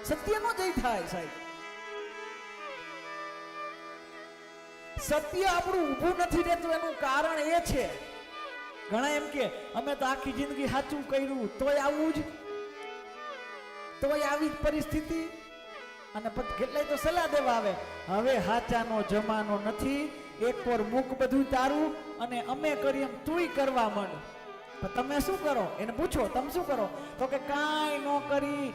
સત્યનો જય થાય સાહેબ. સત્ય આપણું ઊભું નથી રહેતું એનું કારણ એ છે, ઘણા એમ કે અમે તો આખી જિંદગી સાચું કર્યું તોય આવું જ, તોય આવી જ પરિસ્થિતિ. અને પછી કેટલાય તો સલાહ દેવા આવે, હવે સાચાનો જમાનો નથી, એકવાર મૂક બધું તારું અને અમે કરી એમ તુંય કરવા માંડ. પણ તમે શું કરો એને પૂછો, તમે શું કરો? તો કે કાંઈ ન કરી,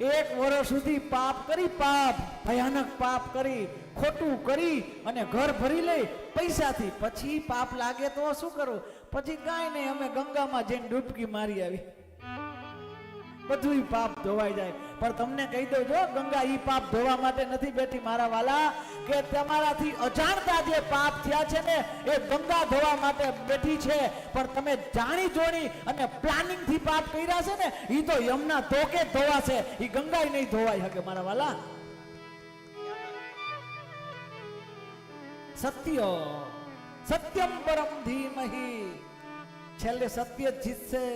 1 વર્ષ સુધી પાપ કરી, પાપ ભયાનક પાપ કરી, ખોટું કરી અને ઘર ભરી લઈ પૈસાથી. પછી પાપ લાગે તો શું કરું? પછી કાંઈ નહીં, અમે ગંગામાં જઈને ડૂબકી મારી આવી, બધું પાપ ધોવાઈ જાય. પણ તમને કહી દઉં, જો ગંગા ઈ પાપ ધોવા માટે નથી બેઠી મારા વાલા, કે તમારાથી અજાણતા જે પાપ થયા છે ને એ ગંગા ધોવા માટે બેઠી છે. પણ તમે જાણી જોણી અને પ્લાનિંગ થી પાપ કર્યા છે ને, ઈ તો યમના ધોકે ધોવાશે, ઈ ગંગા નહીં ધોવાઈ શકે મારા વાલા. સત્ય સત્યમ પરમ ધીમહિ, છેલ્લે સત્ય જીતશે.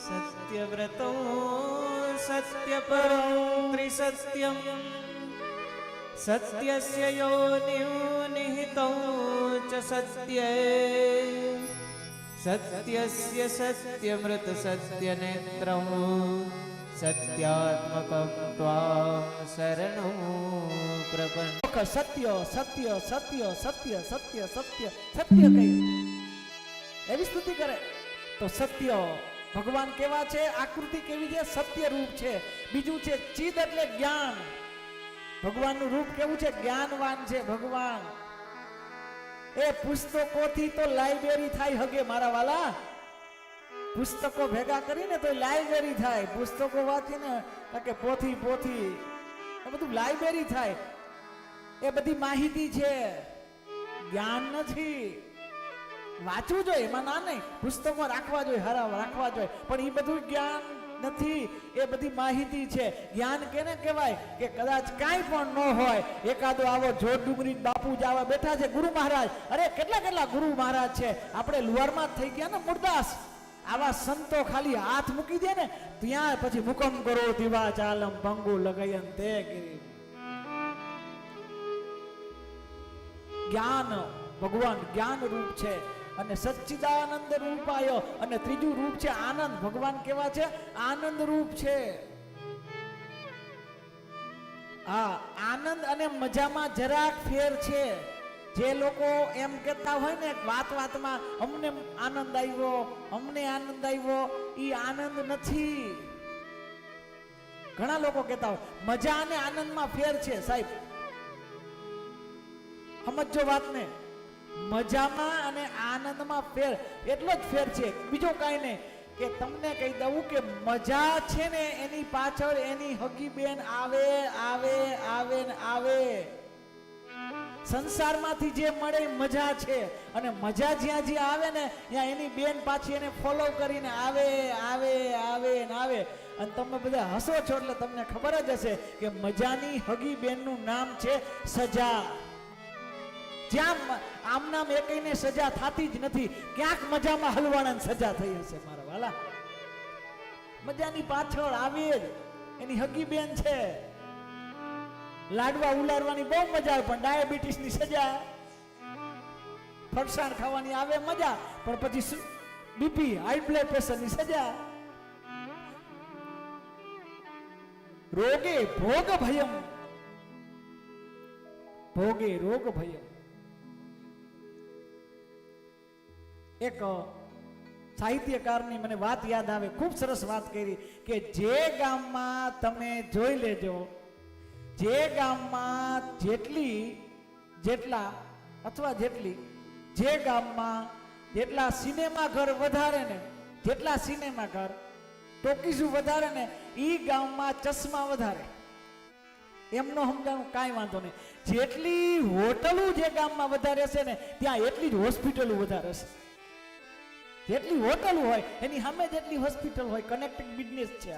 સત્યવ્રતો સત્યપરો ત્રિસત્યમ, સત્યસ્ય યોનિષુ નિહિતો ચ સત્યે, સત્યસ્ય સત્યમૃત સત્યનેત્રં, સત્યાત્મકં ત્વાં શરણો પ્રપન્ન. સત્ય સત્ય સત્ય સત્ય સત્ય સત્ય સત્ય કહી એવી સ્તુતિ કરે તો સત્ય. ભગવાન કેવા છે? આકૃતિ કેવી છે? સત્ય રૂપ છે. બીજું છે ચિદ એટલે જ્ઞાન. ભગવાનનું રૂપ કેવું છે? જ્ઞાનવાન છે ભગવાન. એ પુસ્તકોથી તો લાઇબ્રેરી થાય હગે મારા વાલા. પુસ્તકો ભેગા કરીને તો લાઇબ્રેરી થાય. પુસ્તકો વાંચીને કે પોથી પોથી એ બધું લાઇબ્રેરી થાય. એ બધી માહિતી છે, જ્ઞાન નથી. વાંચવું જોઈએ એમાં ના નહીં, પુસ્તકો રાખવા જોઈએ, હારા રાખવા જોઈએ, પણ એ બધું જ્ઞાન નથી. એ બધી માહિતી છે. જ્ઞાન કેને કહેવાય? કે કદાચ કાંઈ પણ ન હોય, એકાદો આવો જોડ ડુંગરી બાપુ જ આવા બેઠા છે, ગુરુ મહારાજ. અરે કેટલા કેટલા ગુરુ મહારાજ છે, આપણે લુવારમાં જ થઈ ગયા ને મુરદાસ. આવા સંતો ખાલી હાથ મૂકી દે ને ત્યાં પછી મુકમ કરો દીવા ચાલમ ભંગુ લગયન તે ગીરી. જ્ઞાન ભગવાન જ્ઞાન રૂપ છે અને સચ્ચિદાનંદ રૂપાયો. અને ત્રીજું રૂપ છે આનંદ. ભગવાન કેવા છે? આનંદ રૂપ છે. હા, આનંદ અને મજામાં જરાક ફેર છે. જે લોકો એમ કહેતા હોય ને વાત વાતમાં અમને આનંદ આવ્યો, અમને આનંદ આવ્યો, ઈ આનંદ નથી. ઘણા લોકો કહેતા હોય મજા અને આનંદમાં ફેર છે. સાહેબ સમજો વાતને, મજામાં અને આનંદમાં ફેર એટલો જ ફેર છે, બીજો કાંઈ નહીં. કે તમને કહી દઉં કે મજા છે ને એની પાછળ એની હગી બેન આવે આવે આવે ને આવે. સંસારમાંથી જે મળે મજા છે, અને મજા જ્યાં જ્યાં આવે ને ત્યાં એની બેન પાછી એને ફોલો કરીને આવે આવે આવે ને આવે. અને તમે બધા હસો છો એટલે તમને ખબર જ હશે કે મજાની હગી બેનનું નામ છે સજા. જ્યાં આમ નામ એકઈને સજા થતી જ નથી, ક્યાંક મજામાં હલવાણાની સજા થઈ હશે મારા વાલા. મજાની પાછળ આવે જ એની હગી બેન છે. લાડવા ઉલારવાની બહુ મજા આવે, પણ ડાયાબિટીસની સજા. ફરસાણ ખાવાની આવે મજા, પણ પછી બીપી હાઈ બ્લડ પ્રેશરની સજા. રોગે ભોગ ભયમ, ભોગે રોગ ભયમ. એક સાહિત્યકારની મને વાત યાદ આવે, ખૂબ સરસ વાત કરી કે જે ગામમાં તમે જોઈ લેજો, જે ગામમાં જેટલા અથવા જેટલી જે ગામમાં જેટલા સિનેમા ઘર વધારે ને, જેટલા સિનેમા ઘર ટોકીઝ વધારે ને, ઈ ગામમાં ચશ્મા વધારે. એમનો સમજાણું કાંઈ વાંધો નહીં. જેટલી હોટલો જે ગામમાં વધારે હશે ને ત્યાં એટલી જ હોસ્પિટલો વધારે હશે. જેટલી હોટલો હોય એની સામે જેટલી હોસ્પિટલ હોય. કનેક્ટિંગ બિઝનેસ છે.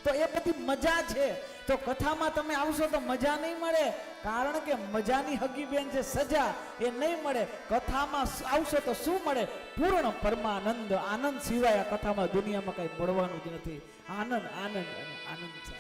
તો એ બધી મજા છે. તો કથામાં તમે આવશો તો મજા નહીં મળે, કારણ કે મજાની હગી બેન છે સજા એ નહીં મળે. કથામાં આવશો તો શું મળે? પૂર્ણ પરમાનંદ. આનંદ સિવાય આ કથામાં દુનિયામાં કઈ મળવાનું જ નથી. આનંદ આનંદ અને આનંદ છે.